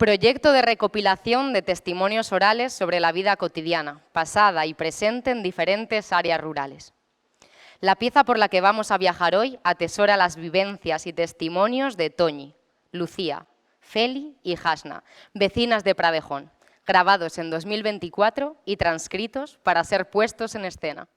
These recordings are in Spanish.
Proyecto de recopilación de testimonios orales sobre la vida cotidiana, pasada y presente en diferentes áreas rurales. La pieza por la que vamos a viajar hoy atesora las vivencias y testimonios de Toñi, Lucía, Feli y Hasna, vecinas de Pradejón, grabados en 2024 y transcritos para ser puestos en escena.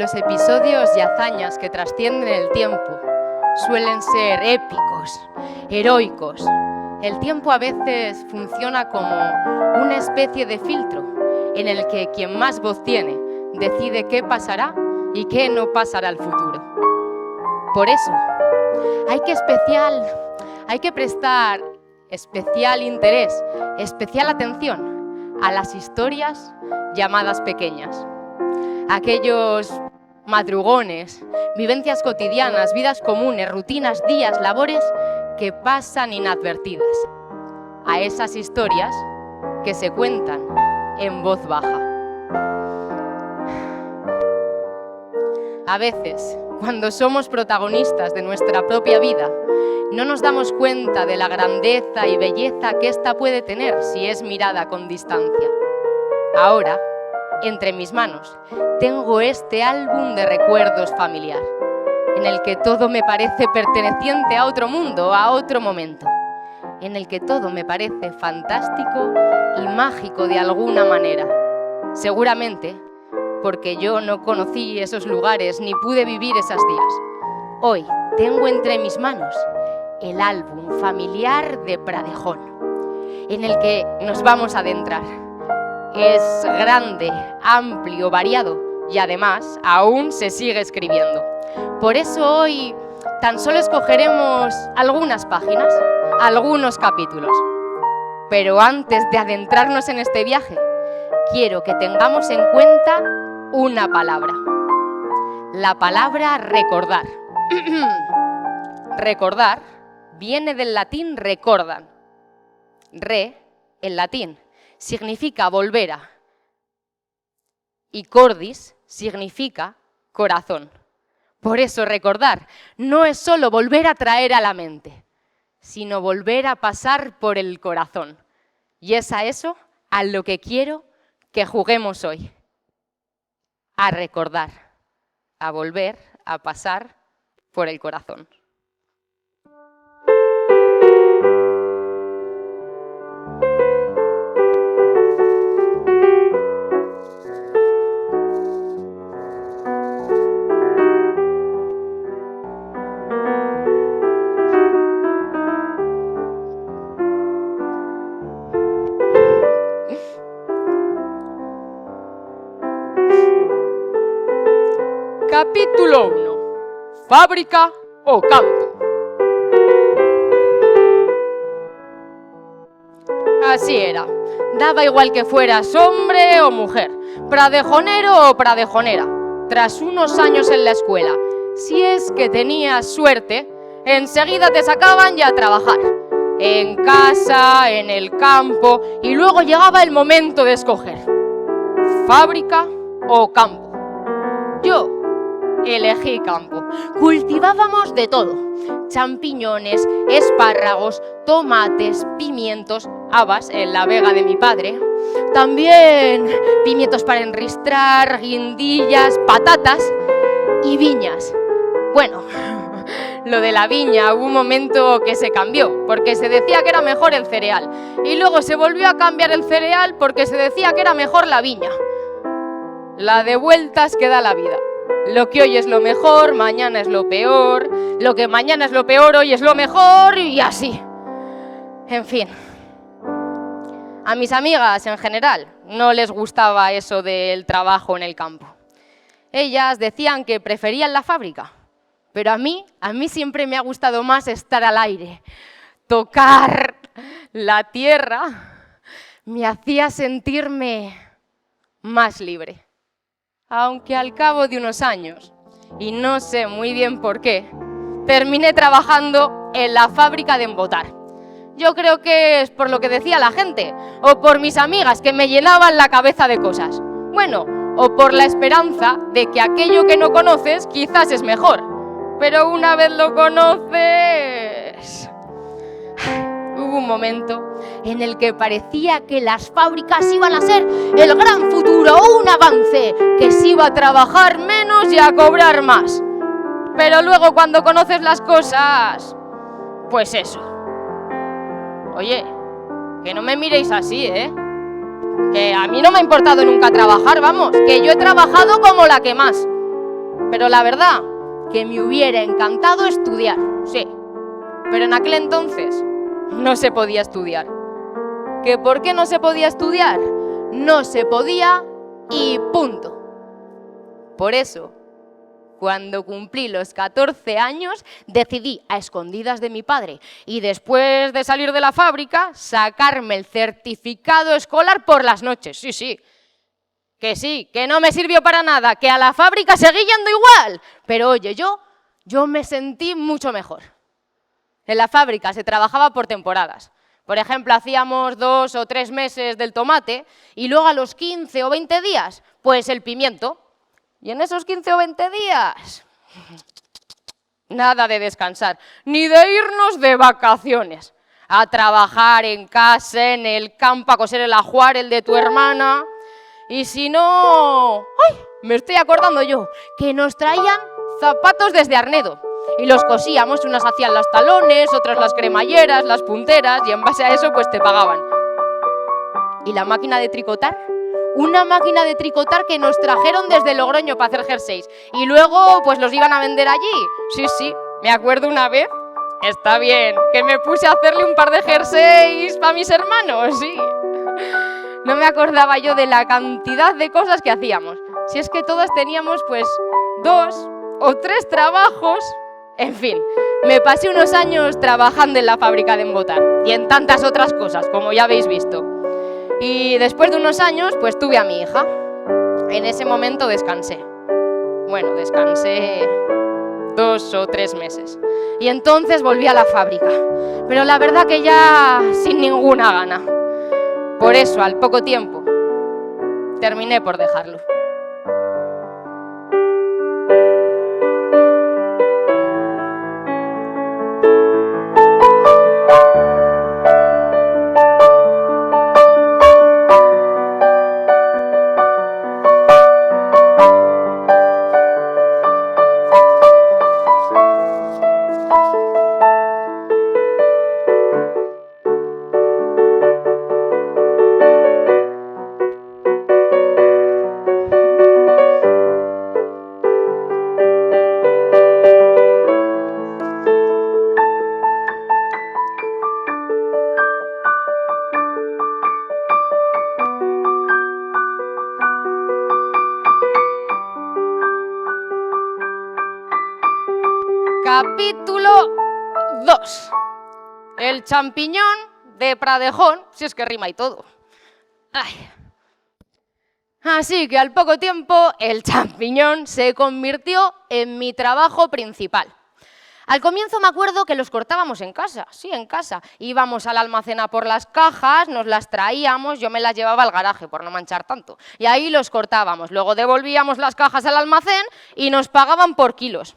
Los episodios y hazañas que trascienden el tiempo suelen ser épicos, heroicos. El tiempo a veces funciona como una especie de filtro en el que quien más voz tiene decide qué pasará y qué no pasará al futuro. Por eso, hay que prestar especial interés, especial atención a las historias llamadas pequeñas. Aquellos madrugones, vivencias cotidianas, vidas comunes, rutinas, días, labores que pasan inadvertidas. A esas historias que se cuentan en voz baja. A veces, cuando somos protagonistas de nuestra propia vida, no nos damos cuenta de la grandeza y belleza que ésta puede tener si es mirada con distancia. Ahora, entre mis manos, tengo este álbum de recuerdos familiar, en el que todo me parece perteneciente a otro mundo, a otro momento, en el que todo me parece fantástico y mágico de alguna manera. Seguramente porque yo no conocí esos lugares ni pude vivir esos días. Hoy tengo entre mis manos el álbum familiar de Pradejón, en el que nos vamos a adentrar. Es grande, amplio, variado y además aún se sigue escribiendo. Por eso hoy tan solo escogeremos algunas páginas, algunos capítulos. Pero antes de adentrarnos en este viaje, quiero que tengamos en cuenta una palabra. La palabra recordar. Recordar viene del latín recordan. Re, en latín, significa volver a, y cordis significa corazón. Por eso recordar no es solo volver a traer a la mente, sino volver a pasar por el corazón. Y es a eso a lo que quiero que juguemos hoy. A recordar, a volver a pasar por el corazón. Capítulo 1. Fábrica o campo. Así era. Daba igual que fueras hombre o mujer, pradejonero o pradejonera, tras unos años en la escuela, si es que tenías suerte, enseguida te sacaban ya a trabajar. En casa, en el campo, y luego llegaba el momento de escoger fábrica o campo. Yo elegí campo. Cultivábamos de todo: champiñones, espárragos, tomates, pimientos, habas en la vega de mi padre, también pimientos para enristrar, guindillas, patatas y viñas. Bueno, lo de la viña hubo un momento que se cambió, porque se decía que era mejor el cereal, y luego se volvió a cambiar el cereal porque se decía que era mejor la viña. La de vueltas que da la vida. Lo que hoy es lo mejor, mañana es lo peor, lo que mañana es lo peor, hoy es lo mejor, y así. En fin, a mis amigas en general no les gustaba eso del trabajo en el campo. Ellas decían que preferían la fábrica. Pero a mí siempre me ha gustado más estar al aire. Tocar la tierra me hacía sentirme más libre. Aunque al cabo de unos años, y no sé muy bien por qué, terminé trabajando en la fábrica de embotar. Yo creo que es por lo que decía la gente, o por mis amigas que me llenaban la cabeza de cosas. Bueno, o por la esperanza de que aquello que no conoces quizás es mejor. Pero una vez lo conoces... Hubo un momento en el que parecía que las fábricas iban a ser el gran futuro, un avance, que se iba a trabajar menos y a cobrar más. Pero luego cuando conoces las cosas, pues eso. Oye, que no me miréis así, ¿eh? Que a mí no me ha importado nunca trabajar, vamos, que yo he trabajado como la que más. Pero la verdad, que me hubiera encantado estudiar, sí, pero en aquel entonces no se podía estudiar. ¿Que por qué no se podía estudiar? No se podía y punto. Por eso, cuando cumplí los 14 años, decidí, a escondidas de mi padre, y después de salir de la fábrica, sacarme el certificado escolar por las noches, sí. Que sí, que no me sirvió para nada, que a la fábrica seguí yendo igual. Pero oye, yo me sentí mucho mejor. En la fábrica se trabajaba por temporadas. Por ejemplo, hacíamos 2 o 3 meses del tomate y luego a los 15 o 20 días, pues el pimiento. Y en esos 15 o 20 días, nada de descansar, ni de irnos de vacaciones. A trabajar en casa, en el campo, a coser el ajuar, el de tu hermana... Y si no... ¡Ay! Me estoy acordando yo, que nos traían zapatos desde Arnedo y los cosíamos, unas hacían los talones, otras las cremalleras, las punteras, y en base a eso pues te pagaban. ¿Y la máquina de tricotar? Una máquina de tricotar que nos trajeron desde Logroño para hacer jerseys y luego pues los iban a vender allí. Sí, me acuerdo una vez, está bien, que me puse a hacerle un par de jerseys para mis hermanos, sí. No me acordaba yo de la cantidad de cosas que hacíamos. Si es que todas teníamos pues 2 o 3 trabajos. En fin, me pasé unos años trabajando en la fábrica de embotar y en tantas otras cosas, como ya habéis visto. Y después de unos años pues tuve a mi hija. En ese momento descansé. Bueno, descansé 2 o 3 meses. Y entonces volví a la fábrica. Pero la verdad que ya sin ninguna gana. Por eso, al poco tiempo, terminé por dejarlo. Capítulo 2. El champiñón de Pradejón, si es que rima y todo. Ay. Así que al poco tiempo el champiñón se convirtió en mi trabajo principal. Al comienzo me acuerdo que los cortábamos en casa, sí, en casa. Íbamos al almacén a por las cajas, nos las traíamos, yo me las llevaba al garaje por no manchar tanto. Y ahí los cortábamos, luego devolvíamos las cajas al almacén y nos pagaban por kilos.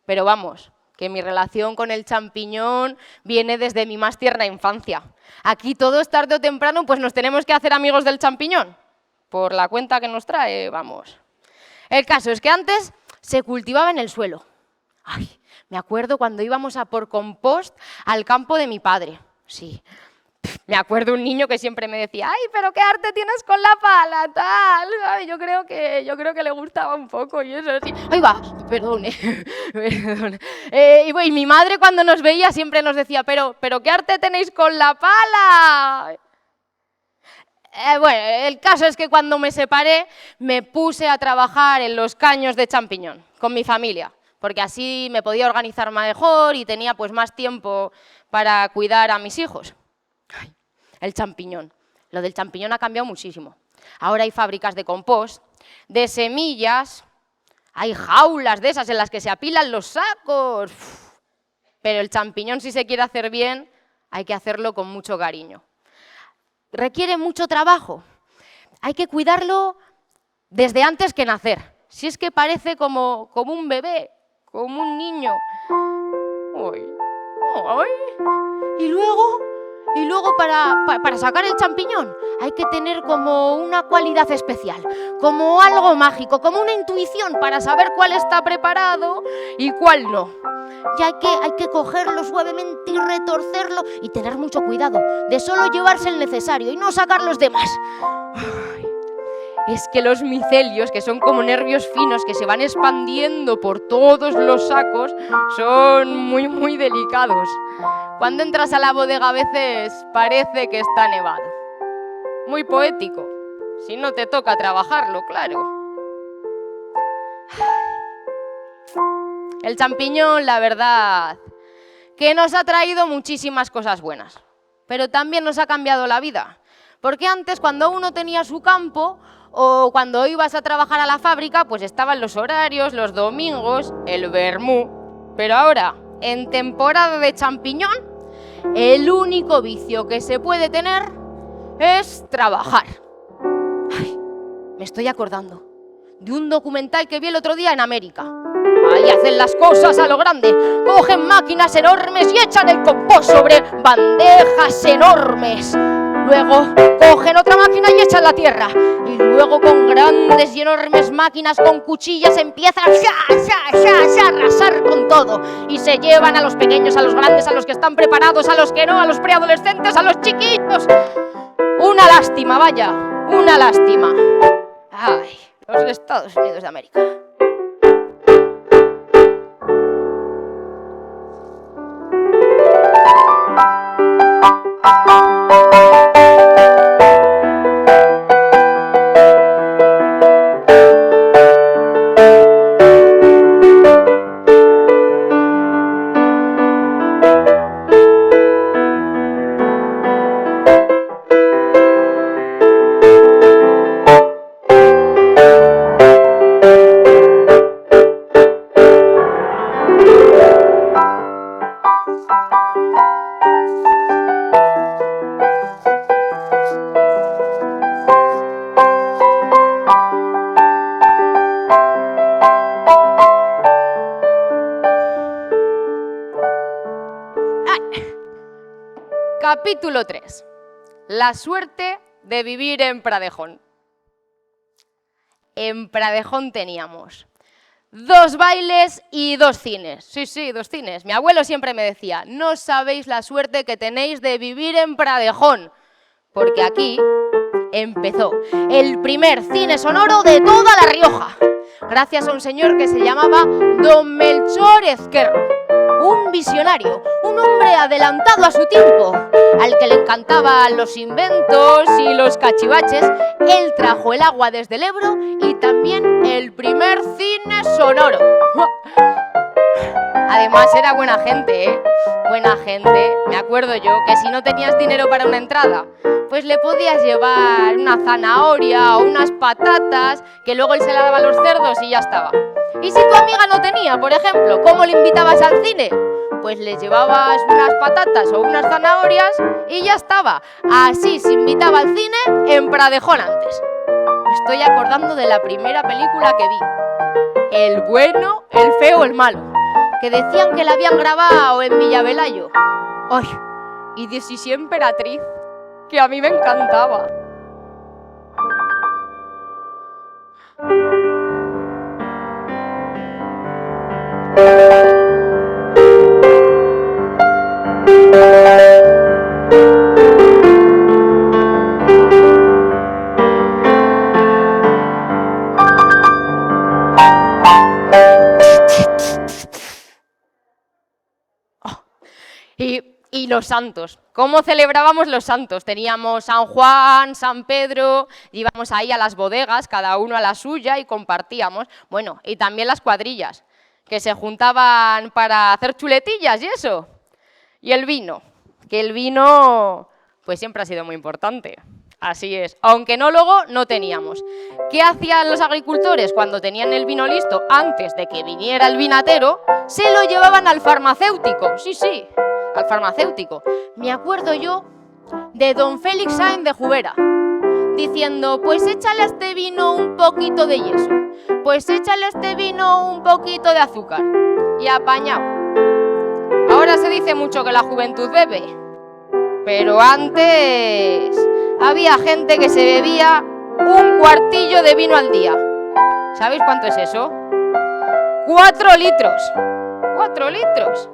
Pero vamos, que mi relación con el champiñón viene desde mi más tierna infancia. Aquí todos tarde o temprano pues nos tenemos que hacer amigos del champiñón. Por la cuenta que nos trae, vamos. El caso es que antes se cultivaba en el suelo. Ay, me acuerdo cuando íbamos a por compost al campo de mi padre. Sí, me acuerdo un niño que siempre me decía, ¡ay, pero qué arte tienes con la pala, tal! Ay, yo creo que le gustaba un poco y eso sí. ¡Ay, va! Perdone, perdone. Y mi madre cuando nos veía siempre nos decía, pero ¿qué arte tenéis con la pala? Bueno, el caso es que cuando me separé me puse a trabajar en los caños de champiñón con mi familia, porque así me podía organizar mejor y tenía pues más tiempo para cuidar a mis hijos. Ay, el champiñón. Lo del champiñón ha cambiado muchísimo. Ahora hay fábricas de compost, de semillas, hay jaulas de esas en las que se apilan los sacos. Pero el champiñón, si se quiere hacer bien, hay que hacerlo con mucho cariño. Requiere mucho trabajo. Hay que cuidarlo desde antes que nacer. Si es que parece como un bebé, como un niño. Ay, ay. Y luego para sacar el champiñón hay que tener como una cualidad especial, como algo mágico, como una intuición para saber cuál está preparado y cuál no. Y hay que cogerlo suavemente y retorcerlo y tener mucho cuidado de solo llevarse el necesario y no sacar los demás. Ay, es que los micelios, que son como nervios finos que se van expandiendo por todos los sacos, son muy, muy delicados. Cuando entras a la bodega a veces parece que está nevado. Muy poético, si no te toca trabajarlo, claro. El champiñón, la verdad, que nos ha traído muchísimas cosas buenas, pero también nos ha cambiado la vida. Porque antes, cuando uno tenía su campo o cuando ibas a trabajar a la fábrica, pues estaban los horarios, los domingos, el vermú. Pero ahora, en temporada de champiñón, el único vicio que se puede tener es trabajar. Ay, me estoy acordando de un documental que vi el otro día en América. Ahí hacen las cosas a lo grande, cogen máquinas enormes y echan el compost sobre bandejas enormes. Luego cogen otra máquina y echan la tierra. Y luego con grandes y enormes máquinas con cuchillas empiezan a arrasar con todo. Y se llevan a los pequeños, a los grandes, a los que están preparados, a los que no, a los preadolescentes, a los chiquitos. Una lástima, vaya, una lástima. Ay, los Estados Unidos de América. Capítulo 3. La suerte de vivir en Pradejón. En Pradejón teníamos 2 bailes y 2 cines. Sí, 2 cines. Mi abuelo siempre me decía, no sabéis la suerte que tenéis de vivir en Pradejón, porque aquí empezó el primer cine sonoro de toda La Rioja, gracias a un señor que se llamaba Don Melchor Ezquerro. Un visionario, un hombre adelantado a su tiempo, al que le encantaban los inventos y los cachivaches. Él trajo el agua desde el Ebro y también el primer cine sonoro. Además era buena gente, ¿eh? Buena gente. Me acuerdo yo que si no tenías dinero para una entrada, pues le podías llevar una zanahoria o unas patatas, que luego él se la daba a los cerdos y ya estaba. Y si tu amiga no tenía, por ejemplo, ¿cómo le invitabas al cine? Pues le llevabas unas patatas o unas zanahorias y ya estaba. Así se invitaba al cine en Pradejón antes. Me estoy acordando de la primera película que vi. El bueno, el feo, el malo. Que decían que la habían grabado en Villavelayo. ¡Ay! Y Decisión Emperatriz, que a mí me encantaba. Y los santos. ¿Cómo celebrábamos los santos? Teníamos San Juan, San Pedro, íbamos ahí a las bodegas, cada uno a la suya y compartíamos. Bueno, y también las cuadrillas, que se juntaban para hacer chuletillas y eso. Y el vino, que el vino pues siempre ha sido muy importante. Así es, aunque no luego no teníamos. ¿Qué hacían los agricultores cuando tenían el vino listo? Antes de que viniera el vinatero, se lo llevaban al farmacéutico. Sí, al farmacéutico. Me acuerdo yo de don Félix Sáenz de Jubera, diciendo, pues échale a este vino un poquito de yeso, pues échale a este vino un poquito de azúcar, y apañado. Ahora se dice mucho que la juventud bebe, pero antes había gente que se bebía un cuartillo de vino al día. ¿Sabéis cuánto es eso? 4 litros. 4 litros.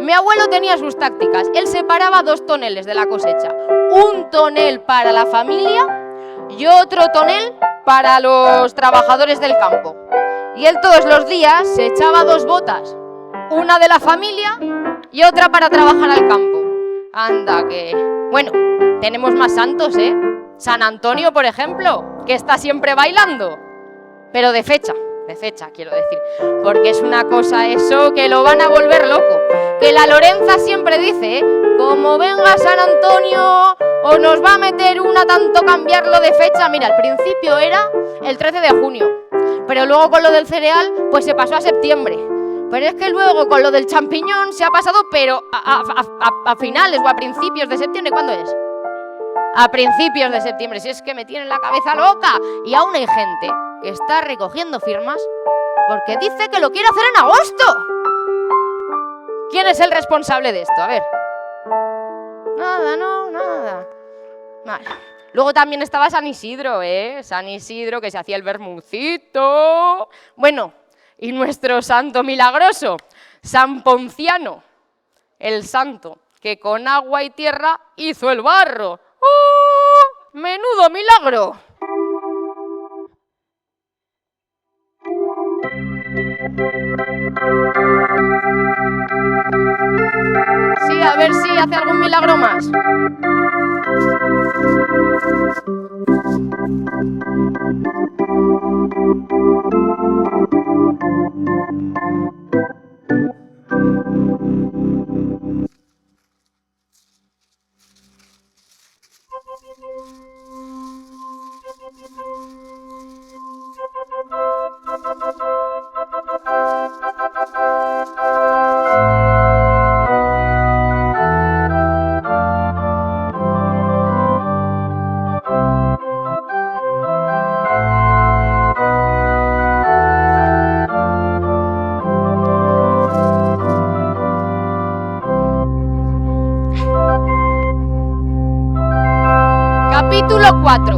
Mi abuelo tenía sus tácticas. Él separaba 2 toneles de la cosecha. Un tonel para la familia y otro tonel para los trabajadores del campo. Y él todos los días se echaba 2 botas. Una de la familia y otra para trabajar al campo. Anda que... Bueno, tenemos más santos, ¿eh? San Antonio, por ejemplo, que está siempre bailando. Pero de fecha, quiero decir. Porque es una cosa eso que lo van a volver loco. Que la Lorenza siempre dice, como venga San Antonio, o nos va a meter una tanto cambiarlo de fecha. Mira, al principio era el 13 de junio, pero luego con lo del cereal, pues se pasó a septiembre. Pero es que luego con lo del champiñón se ha pasado, pero a finales o a principios de septiembre. ¿Cuándo es? A principios de septiembre. Si es que me tienen la cabeza loca. Y aún hay gente que está recogiendo firmas porque dice que lo quiere hacer en agosto. ¿Quién es el responsable de esto? A ver. Nada. Vale. Luego también estaba San Isidro, San Isidro, que se hacía el vermucito. Bueno, y nuestro santo milagroso, San Ponciano, el santo que con agua y tierra hizo el barro. ¡Oh! ¡Menudo milagro! Sí, a ver si hace algún milagro más. Capítulo 4.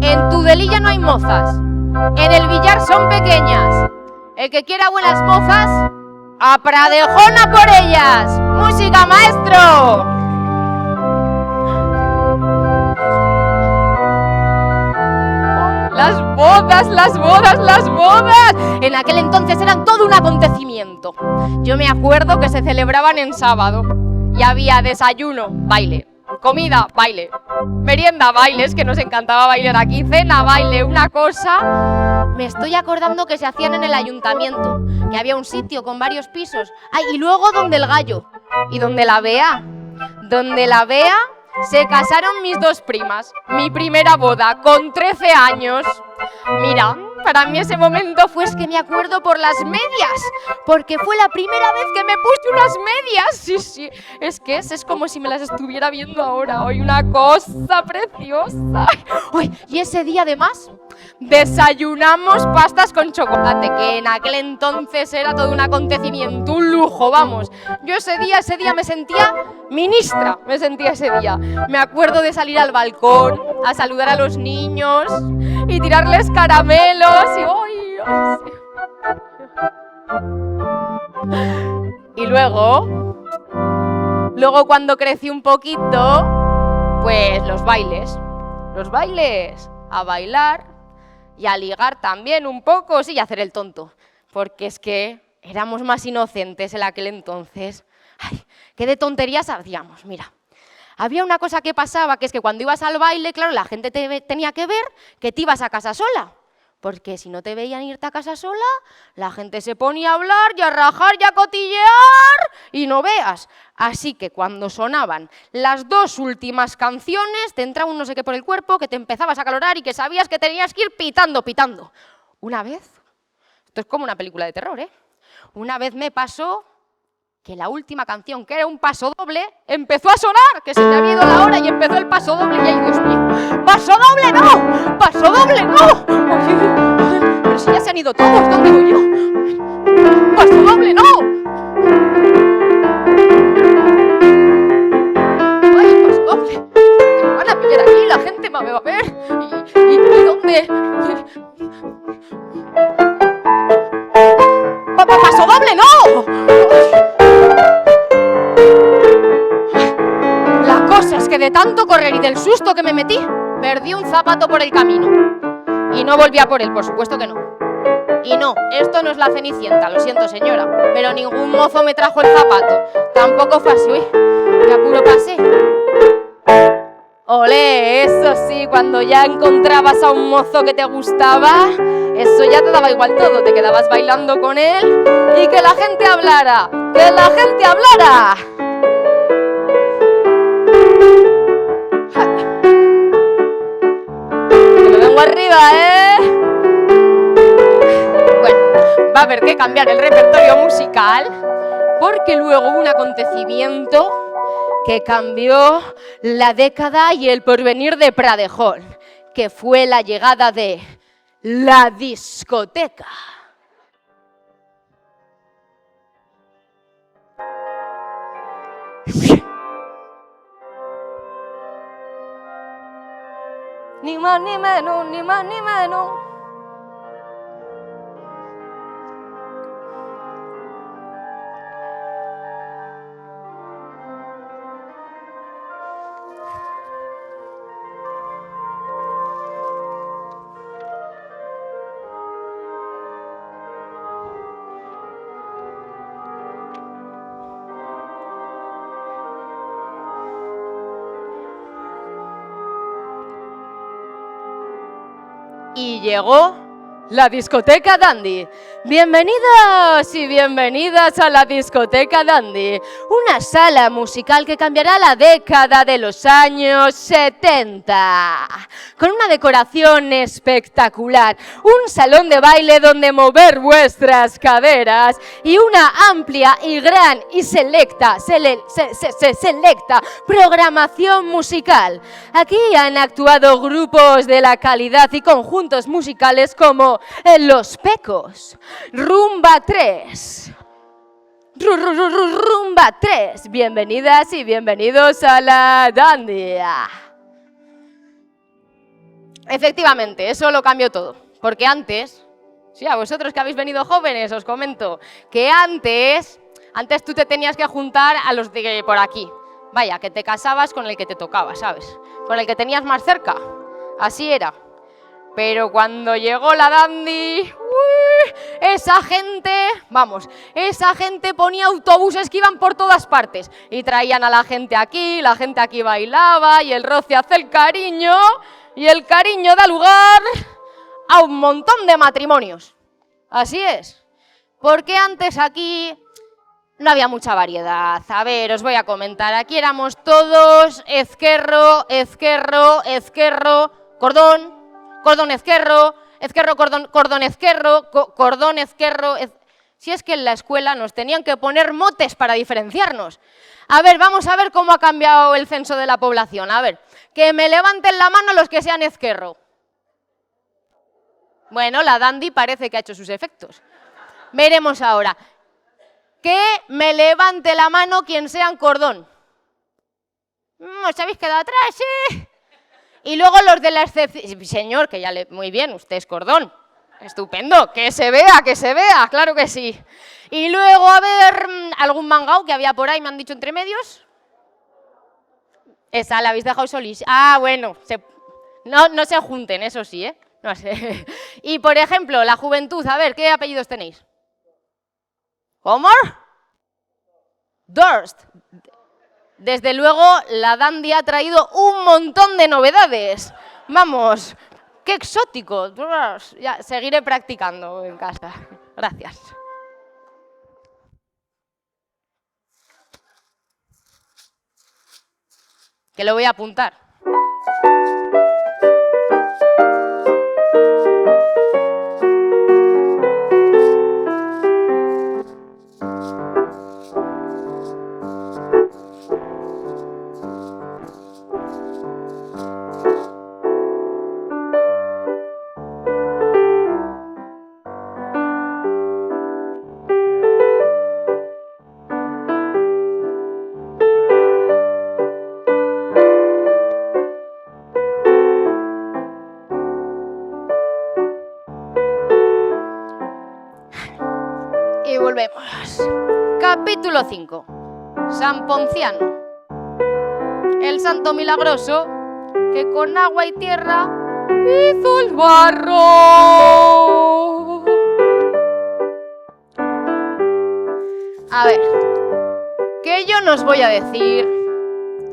En Tudelilla no hay mozas, en el billar son pequeñas. El que quiera buenas mozas, a Pradejón a por ellas. ¡Música, maestro! Las bodas. En aquel entonces eran todo un acontecimiento. Yo me acuerdo que se celebraban en sábado y había desayuno, baile. Comida, baile. Merienda, bailes, que nos encantaba bailar aquí. Cena, baile, una cosa. me estoy acordando que se hacían en el ayuntamiento, que había un sitio con varios pisos. Ay, y luego donde el Gallo y donde la Bea. Donde la Bea se casaron mis dos primas. Mi primera boda con 13 años. Mira, para mí ese momento fue, es que me acuerdo por las medias, porque fue la primera vez que me puse unas medias. Sí, sí, es que es como si me las estuviera viendo ahora. Hoy una cosa preciosa. Ay, y ese día además desayunamos pastas con chocolate, que en aquel entonces era todo un acontecimiento, un lujo, vamos. Yo ese día me sentía ministra, me sentía ese día. Me acuerdo de salir al balcón a saludar a los niños y tirarles caramelos y y luego cuando crecí un poquito, pues los bailes, a bailar y a ligar también un poco, sí, y a hacer el tonto, porque es que éramos más inocentes en aquel entonces. Ay, qué de tonterías hacíamos, mira. Había una cosa que pasaba, que es que cuando ibas al baile, claro, la gente tenía que ver que te ibas a casa sola. Porque si no te veían irte a casa sola, la gente se ponía a hablar y a rajar y a cotillear y no veas. Así que cuando sonaban las dos últimas canciones, te entraba un no sé qué por el cuerpo, que te empezabas a acalorar y que sabías que tenías que ir pitando. Una vez, esto es como una película de terror, ¿eh? Una vez me pasó que la última canción, que era un paso doble, empezó a sonar, que se me había ido la hora y empezó el paso doble. Y ay, Dios mío, ¡paso doble no! ¡Paso doble no! Ay, pero si ya se han ido todos, ¿dónde voy yo? ¡Paso doble no! ¡Ay, paso doble! Me van a pillar aquí, la gente me va a ver. ¿Y dónde? ¡Paso doble no! La cosa es que de tanto correr y del susto que me metí, perdí un zapato por el camino. Y no volví a por él, por supuesto que no. Y no, esto no es la Cenicienta, lo siento señora, pero ningún mozo me trajo el zapato. Tampoco fue así, uy, qué apuro pasé. Olé, eso sí, cuando ya encontrabas a un mozo que te gustaba, eso ya te daba igual todo, te quedabas bailando con él y que la gente hablara, ¡que la gente hablara! Que me vengo arriba, ¿eh? Bueno, va a haber que cambiar el repertorio musical porque luego hubo un acontecimiento que cambió la década y el porvenir de Pradejón, que fue la llegada de la discoteca. Ni más ni menos, ni más ni menos. Y llegó la discoteca Dandy. Bienvenidos y bienvenidas a la discoteca Dandy, una sala musical que cambiará la década de los años 70, con una decoración espectacular, un salón de baile donde mover vuestras caderas y una amplia y gran y selecta programación musical. Aquí han actuado grupos de la calidad y conjuntos musicales como Los Pecos, Rumba 3. Rumba 3. Bienvenidas y bienvenidos a la Dandy. Efectivamente, eso lo cambió todo. Porque antes, sí, a vosotros que habéis venido jóvenes, os comento que antes tú te tenías que juntar a los de por aquí. Vaya, que te casabas con el que te tocaba, ¿sabes? Con el que tenías más cerca. Así era. Pero cuando llegó la Dandy, esa gente ponía autobuses que iban por todas partes y traían a la gente aquí bailaba y el roce hace el cariño y el cariño da lugar a un montón de matrimonios. Así es. Porque antes aquí no había mucha variedad. A ver, os voy a comentar. Aquí éramos todos ezquerro, ezquerro, ezquerro, cordón ezquerro, ezquerro, cordón ezquerro, cordón ezquerro. Si es que en la escuela nos tenían que poner motes para diferenciarnos. A ver, vamos a ver cómo ha cambiado el censo de la población. A ver, que me levanten la mano los que sean ezquerro. Bueno, la dandy parece que ha hecho sus efectos. Veremos ahora. Que me levante la mano quien sean cordón. ¿Os habéis quedado atrás? ¿Sí? Y luego los de la excepción. Señor, que ya le... Muy bien, usted es cordón. Estupendo, que se vea, claro que sí. Y luego, a ver, algún mangao que había por ahí, me han dicho entre medios. Esa la habéis dejado solís. Ah, bueno, no se junten, eso sí, ¿eh? No sé. Y, por ejemplo, la juventud, a ver, ¿qué apellidos tenéis? ¿Cómo? Durst. Desde luego, la dandy ha traído un montón de novedades. Vamos, qué exótico. Ya, seguiré practicando en casa. Gracias. Que lo voy a apuntar. Y volvemos. Capítulo 5. San Ponciano. El santo milagroso que con agua y tierra hizo el barro. A ver, que yo no os voy a decir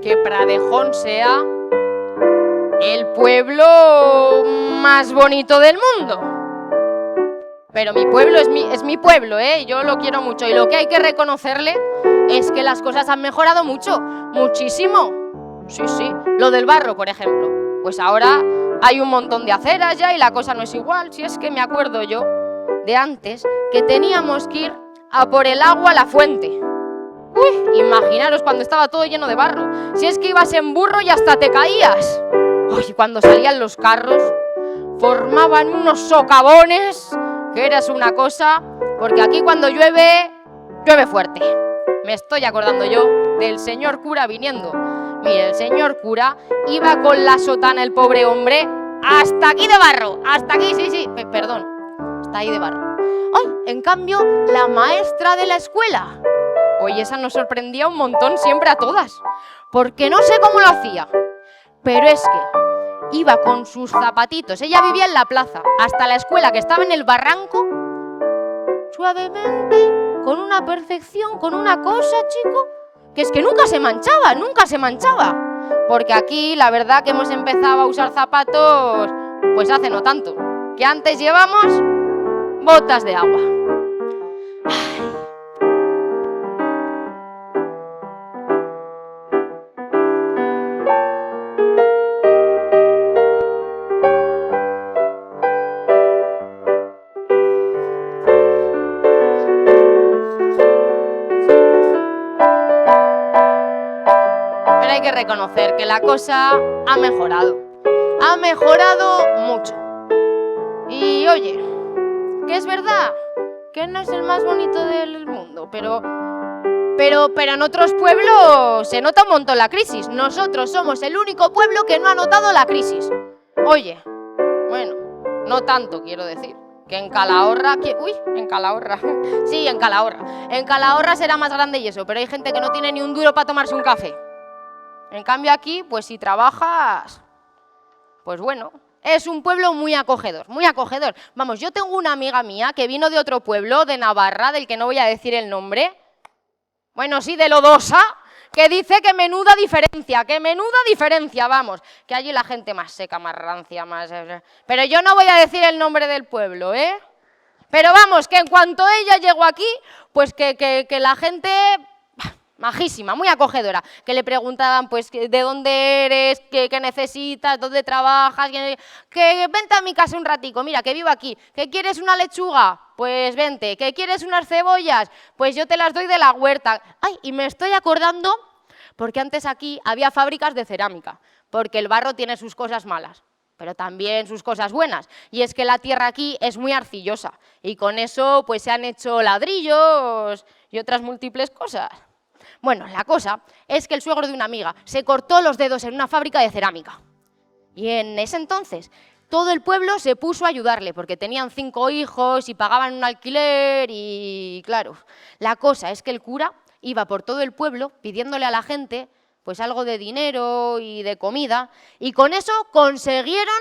que Pradejón sea el pueblo más bonito del mundo. Pero mi pueblo es mi pueblo, ¿eh? Yo lo quiero mucho. Y lo que hay que reconocerle es que las cosas han mejorado mucho, muchísimo. Sí, sí. Lo del barro, por ejemplo. Pues ahora hay un montón de aceras ya y la cosa no es igual. Si es que me acuerdo yo de antes que teníamos que ir a por el agua a la fuente. Uy, imaginaros cuando estaba todo lleno de barro. Si es que ibas en burro y hasta te caías. Uy, cuando salían los carros, formaban unos socavones, que eras una cosa, porque aquí cuando llueve, llueve fuerte. Me estoy acordando yo del señor cura viniendo. Mire, el señor cura iba con la sotana, el pobre hombre, hasta aquí de barro, hasta aquí, sí, perdón, hasta ahí de barro. ¡Ay! En cambio, la maestra de la escuela, oye, esa nos sorprendía un montón siempre a todas, porque no sé cómo lo hacía, pero es que iba con sus zapatitos, ella vivía en la plaza, hasta la escuela que estaba en el barranco, suavemente, con una perfección, con una cosa, chico, que es que nunca se manchaba, porque aquí la verdad que hemos empezado a usar zapatos, pues hace no tanto, que antes llevamos botas de agua. Hay que reconocer que la cosa ha mejorado mucho. Y oye, que es verdad que no es el más bonito del mundo, pero en otros pueblos se nota un montón la crisis. Nosotros somos el único pueblo que no ha notado la crisis. Oye, bueno, no tanto quiero decir. Que en Calahorra, en Calahorra, sí, en Calahorra será más grande y eso, pero hay gente que no tiene ni un duro para tomarse un café. En cambio aquí, pues si trabajas, pues bueno, es un pueblo muy acogedor, muy acogedor. Vamos, yo tengo una amiga mía que vino de otro pueblo, de Navarra, del que no voy a decir el nombre, bueno, sí, de Lodosa, que dice que menuda diferencia, vamos, que allí la gente más seca, más rancia, más... Pero yo no voy a decir el nombre del pueblo, ¿eh? Pero vamos, que en cuanto ella llegó aquí, pues que la gente... majísima, muy acogedora, que le preguntaban pues de dónde eres, qué necesitas, dónde trabajas, que vente a mi casa un ratico, mira, que vivo aquí, que quieres una lechuga, pues vente, que quieres unas cebollas, pues yo te las doy de la huerta. Ay, y me estoy acordando, porque antes aquí había fábricas de cerámica, porque el barro tiene sus cosas malas, pero también sus cosas buenas, y es que la tierra aquí es muy arcillosa, y con eso pues se han hecho ladrillos y otras múltiples cosas. Bueno, la cosa es que el suegro de una amiga se cortó los dedos en una fábrica de cerámica. Y en ese entonces todo el pueblo se puso a ayudarle porque tenían 5 hijos y pagaban un alquiler y claro, la cosa es que el cura iba por todo el pueblo pidiéndole a la gente pues algo de dinero y de comida y con eso consiguieron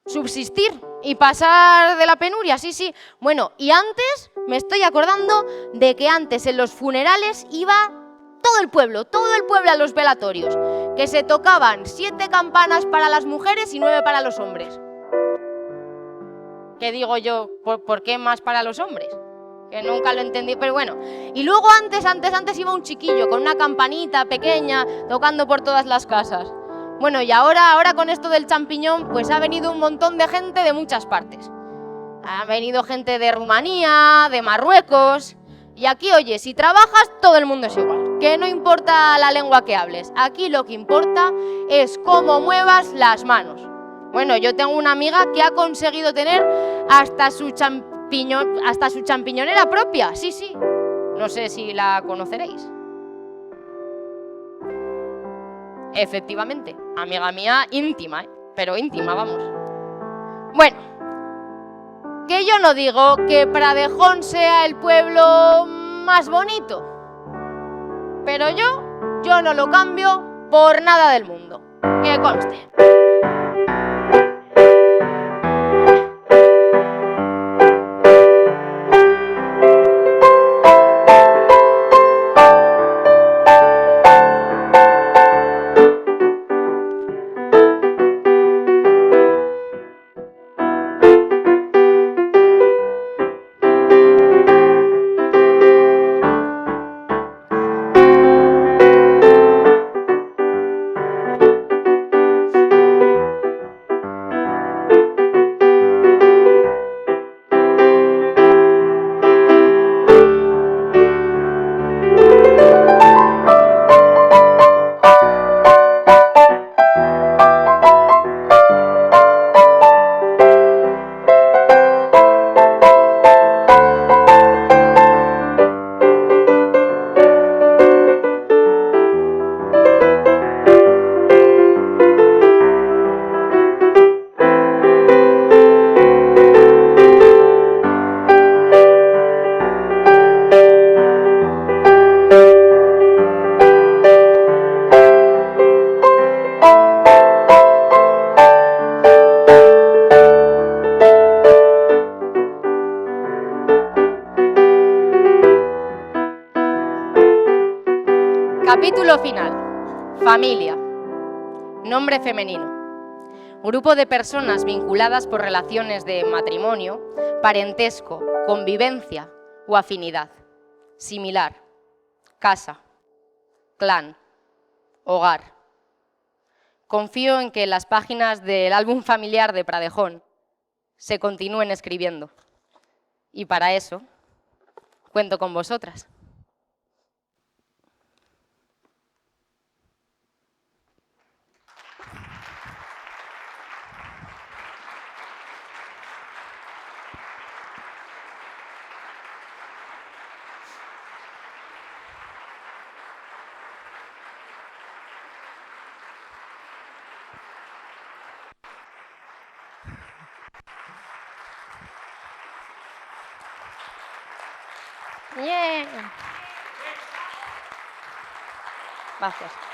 subsistir y pasar de la penuria, sí. Bueno, y antes me estoy acordando de que antes en los funerales iba todo el pueblo a los velatorios, que se tocaban 7 campanas para las mujeres y 9 para los hombres. ¿Qué digo yo? ¿Por qué más para los hombres? Que nunca lo entendí, pero bueno. Y luego antes iba un chiquillo con una campanita pequeña tocando por todas las casas. Bueno, y ahora con esto del champiñón, pues ha venido un montón de gente de muchas partes. Ha venido gente de Rumanía, de Marruecos... Y aquí, oye, si trabajas, todo el mundo es igual. Que no importa la lengua que hables. Aquí lo que importa es cómo muevas las manos. Bueno, yo tengo una amiga que ha conseguido tener hasta su champiñonera propia. Sí. No sé si la conoceréis. Efectivamente, amiga mía íntima, pero íntima, vamos. Bueno, que yo no digo que Pradejón sea el pueblo más bonito, pero yo no lo cambio por nada del mundo, que conste. Capítulo final. Familia. Nombre femenino. Grupo de personas vinculadas por relaciones de matrimonio, parentesco, convivencia o afinidad. Similar. Casa. Clan. Hogar. Confío en que las páginas del álbum familiar de Pradejón se continúen escribiendo. Y para eso cuento con vosotras. Yeah. Gracias.